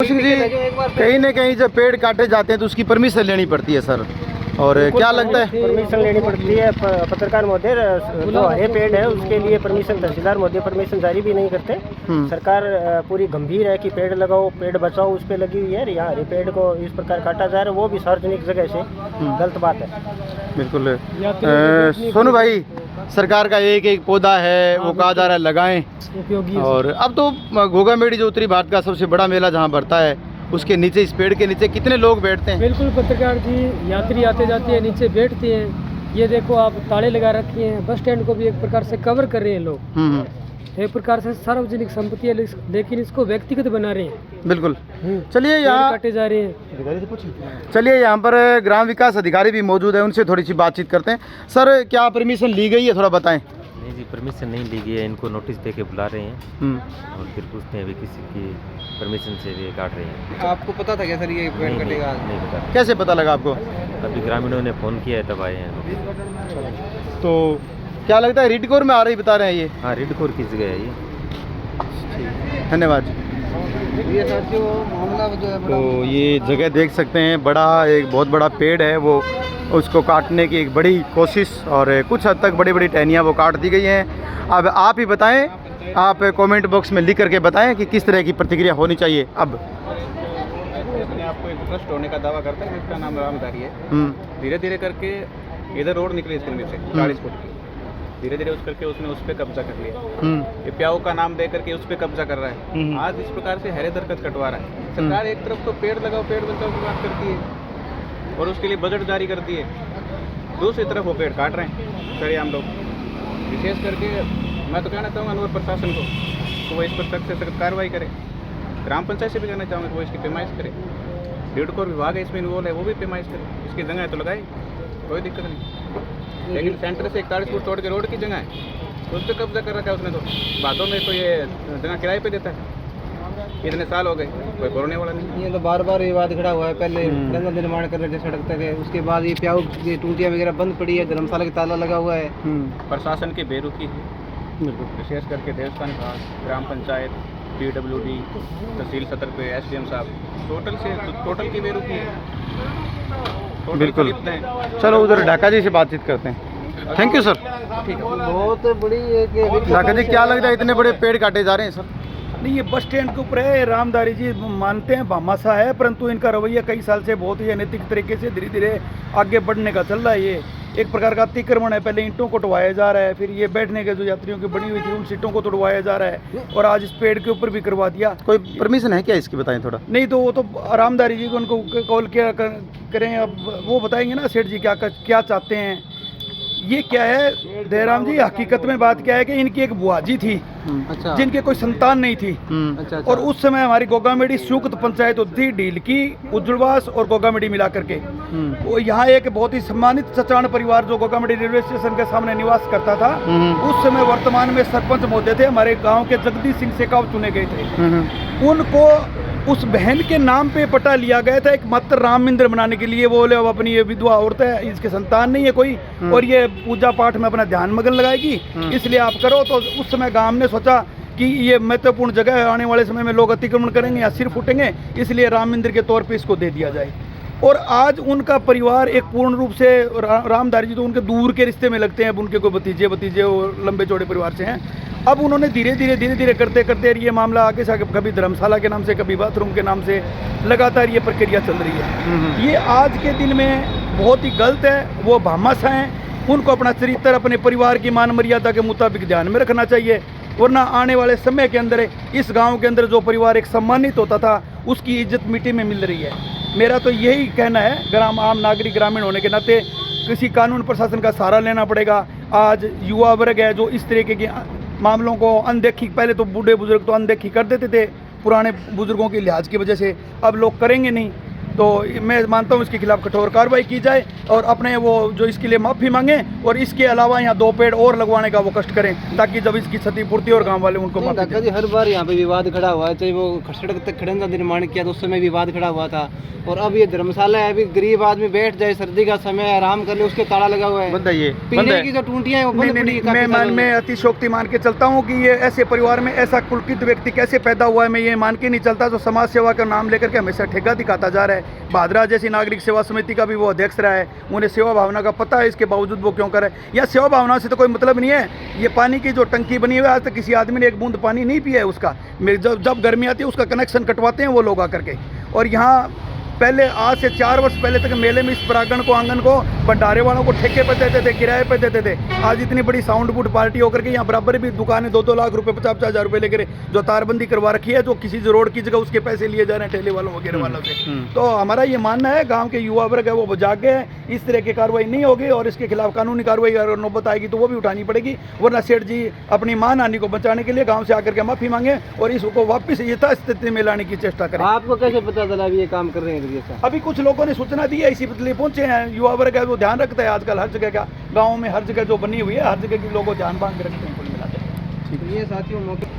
सिंह जी, कहीं ना कहीं जब पेड़ काटे जाते हैं तो उसकी परमिशन लेनी पड़ती है सर, और क्या लगता है? परमिशन लेनी पड़ती है पत्रकार महोदय, जो हरे पेड़ है उसके लिए परमिशन तहसीलदार महोदय परमिशन जारी भी नहीं करते। सरकार पूरी गंभीर है कि पेड़ लगाओ, पेड़ बचाओ, उस पे लगी हुई है। यहाँ हरे पेड़ को इस प्रकार काटा जा रहा है, वो भी सार्वजनिक जगह से, गलत बात है। बिल्कुल। सोनू भाई, सरकार का एक एक पौधा है वो कहा जा रहा है लगाएं, और अब तो घोघा मेडी जो उत्तरी भारत का सबसे बड़ा मेला जहाँ बढ़ता है उसके नीचे, इस पेड़ के नीचे कितने लोग बैठते हैं? बिल्कुल पत्रकार जी, यात्री आते जाते हैं, नीचे बैठते हैं। ये देखो आप ताले लगा रखे हैं, बस स्टैंड को भी एक प्रकार से कवर कर रहे हैं लोग। एक प्रकार से सार्वजनिक संपत्ति है, लेकिन इसको व्यक्तिगत बना रहे हैं। बिल्कुल। चलिए यहाँ काटे जा रहे हैं। चलिए यहाँ पर ग्राम विकास अधिकारी भी मौजूद है, उनसे थोड़ी सी बातचीत करते हैं। सर, क्या परमिशन ली गई है, थोड़ा बताएं। नहीं जी, परमिशन नहीं ली गई है, इनको नोटिस दे के बुला रहे हैं और फिर पूछते हैं अभी किसी की परमिशन से ये काट रहे हैं। आपको पता था क्या सर ये पेड़ कटेगा? नहीं पता। कैसे पता लगा आपको? अभी ग्रामीणों ने फ़ोन किया है तब आए हैं। तो क्या लगता है रिडकोर में आ रही बता रहे हैं ये? हाँ, रिडकोर की जगह है ये। धन्यवाद। ये सर जो मामला जो है, तो ये जगह देख सकते हैं, बड़ा एक बहुत बड़ा पेड़ है, वो उसको काटने की एक बड़ी कोशिश, और कुछ हद तक बड़ी बड़ी टहनियाँ वो काट दी गई हैं। अब आप ही बताएं, आप कमेंट बॉक्स में लिख करके बताएं कि किस तरह की प्रतिक्रिया होनी चाहिए। अब अपने आपको एक ट्रस्ट होने का दावा करता है, इसका नाम रामधारी है। धीरे धीरे करके इधर रोड निकली इसके नीचे से 40 फुट की, धीरे धीरे उस करके उसने उस पर कब्जा कर लिया। ये प्याऊ का नाम दे करके उस पर कब्जा कर रहा है। आज इस प्रकार से हरे दरख्त कटवा रहा है। सरकार एक तरफ तो पेड़ लगाओ, पेड़ बचाओ की बात करती है और उसके लिए बजट जारी करती है, दूसरी तरफ वो पेड़ काट रहे हैं सरेआम लोग। विशेष करके मैं तो कहना चाहूँगा अनवर प्रशासन को तो वो इस पर सख्त से सख्त कार्रवाई करे। ग्राम पंचायत से भी कहना चाहूँगा कि वो इसकी पैमाइश करे। रिडकोर विभाग है इसमें इन्वॉल्व है, वो भी पैमाइश करे। इसकी जगह है तो लगाए, कोई दिक्कत नहीं। लेकिन सेंटर से 41 फुट छोड़ के रोड की जगह है, उस पर कब्जा कर रखा है उसने। तो बातों में तो ये जगह किराए पे देता है। इतने साल हो गए, कोई बोलने वाला नहीं। ये तो बार बार विवाद खड़ा हुआ है। पहले गंगा निर्माण कर रहे थे सड़क तक है, उसके बाद ये प्याऊ की टूटियाँ वगैरह बंद पड़ी है, धर्मशाला की ताला लगा हुआ है। प्रशासन की बेरुखी है, विशेष करके देवस्थान विभाग, ग्राम पंचायत, PWD, तहसील सतर पे SDM साहब, टोटल की बेरुखी है। बिल्कुल। चलो उधर ढाका जी से बातचीत करते हैं। Thank you sir. ठीक है, बहुत बड़ी ढाका जी, क्या लगता है इतने बड़े पेड़ काटे जा रहे हैं सर? नहीं, ये बस स्टैंड के ऊपर है। रामधारी जी मानते हैं भामाशा है, परंतु इनका रवैया कई साल से बहुत ही अनैतिक तरीके से धीरे धीरे आगे बढ़ने का चल रहा है। ये एक प्रकार का अतिक्रमण है। पहले ईंटों को टवाया जा रहा है, फिर ये बैठने के जो यात्रियों की बनी हुई थी उन सीटों को तोड़वाया जा रहा है, और आज इस पेड़ के ऊपर भी करवा दिया। कोई परमिशन है क्या इसकी, बताएं थोड़ा। नहीं तो वो तो रामधारी जी को उनको कॉल किया करें, अब वो बताएंगे ना सेठ जी क्या चाहते हैं। ये क्या है दयाराम जी, हकीकत में बात क्या है कि इनकी एक बुआजी थी, अच्छा, जिनके कोई संतान नहीं थी। अच्छा। और उस समय हमारी गोगामेडी संयुक्त पंचायत होती थी, ढील की, उज्जवलवास और गोगामेडी मिला करके। वो यहाँ एक बहुत ही सम्मानित सचाण परिवार जो गोगामेडी रेलवे स्टेशन के सामने निवास करता था, उस समय वर्तमान में सरपंच महोदय थे हमारे गांव के, जगदीश सिंह शेखावत चुने गए थे। उनको उस बहन के नाम पे पटा लिया गया था, एक मात्र राम मंदिर बनाने के लिए। वो बोले अब अपनी ये विधवा औरत है, इसके संतान नहीं है कोई, और ये पूजा पाठ में अपना ध्यान मगन लगाएगी, इसलिए आप करो। तो उस समय गांव ने सोचा कि ये महत्वपूर्ण जगह है, आने वाले समय में लोग अतिक्रमण करेंगे या सिर फूटेंगे, इसलिए राम मंदिर के तौर पे इसको दे दिया जाए। और आज उनका परिवार एक पूर्ण रूप से, रामधारी जी तो उनके दूर के रिश्ते में लगते हैं, अब उनके कोई भतीजे और लंबे चौड़े परिवार से हैं। अब उन्होंने धीरे धीरे करते करते ये मामला आगे से आगे, कभी धर्मशाला के नाम से, कभी बाथरूम के नाम से, लगातार ये प्रक्रिया चल रही है। ये आज के दिन में बहुत ही गलत है। वो भामाशा हैं, उनको अपना चरित्र, अपने परिवार की मान मर्यादा के मुताबिक ध्यान में रखना चाहिए, वरना आने वाले समय के अंदर इस गांव के अंदर जो परिवार एक सम्मानित होता था उसकी इज्जत मिट्टी में मिल रही है। मेरा तो यही कहना है, आम नागरिक ग्रामीण होने के नाते किसी कानून प्रशासन का सहारा लेना पड़ेगा। आज युवा वर्ग है जो इस तरीके के मामलों को अनदेखी, पहले तो बूढ़े बुजुर्ग तो अनदेखी कर देते थे पुराने बुजुर्गों के लिहाज की वजह से, अब लोग करेंगे नहीं। तो मैं मानता हूँ इसके खिलाफ कठोर कार्रवाई की जाए और अपने वो जो इसके लिए माफ़ी मांगे और इसके अलावा यहाँ 2 पेड़ और लगवाने का वो कष्ट करें ताकि जब इसकी क्षतिपूर्ति और गांव वाले उनको माफ़ी दें। जी हर बार यहाँ पे विवाद खड़ा हुआ है, चाहे वो सड़क तक खड़न का निर्माण किया तो उस समय विवाद खड़ा हुआ था, और अब ये धर्मशाला है, अभी गरीब आदमी बैठ जाए सर्दी का समय आराम कर ले, उसके ताला लगा हुआ है। बताइए पीने की जो टूंटियां हैं वो बंद पड़ी है। मैं अतिशोक्ति मान के चलता हूँ कि ये ऐसे परिवार में ऐसा कुलकित व्यक्ति कैसे पैदा हुआ है, मैं ये मान के नहीं चलता। जो समाज सेवा का नाम लेकर के हमेशा ठेका दिखाता जा रहा है। भादरा जैसी नागरिक सेवा समिति का भी वो अध्यक्ष रहा है, उन्हें सेवा भावना का पता है, इसके बावजूद वो क्यों करे? या सेवा भावना से तो कोई मतलब नहीं है। ये पानी की जो टंकी बनी हुई है, आज तक किसी आदमी ने एक बूंद पानी नहीं पिया है उसका। जब गर्मी आती है उसका कनेक्शन कटवाते हैं वो लोग आकर के। और यहाँ पहले आज से 4 वर्ष पहले तक मेले में इस प्रांगण को आंगन को भंडारे वालों को ठेके पे देते थे, किराए पे देते थे। आज इतनी बड़ी साउंड बूट पार्टी होकर के यहाँ बराबर भी दुकानें 2-2 लाख रुपए 50-50 हज़ार रुपए लेकर जो तारबंदी करवा रखी है, जो किसी जो रोड की जगह उसके पैसे लिए जा रहे हैं ठेले वालों वगैरह वालों से। तो हमारा ये मानना है गाँव के युवा वर्ग है वो जाग गए हैं, इस तरह की कार्रवाई नहीं होगी और इसके खिलाफ कानूनी कार्रवाई अगर नौबत आएगी तो वो भी उठानी पड़ेगी। वरना सेठ जी अपनी मान हानि को बचाने के लिए गाँव से आकर के माफी मांगे और इसको वापस यथास्थिति में लाने की चेष्टा करें। आपको कैसे पता चला अभी ये काम कर रहे हैं? अभी कुछ लोगों ने सूचना दी है, इसी लिए पहुंचे हैं। युवा वर्ग है वो ध्यान रखता है आजकल हर जगह का, गाँव में हर जगह जो बनी हुई है हर जगह के लोगों ध्यान बांध के रखते हैं। कुल मिलाकर ये साथियों मौके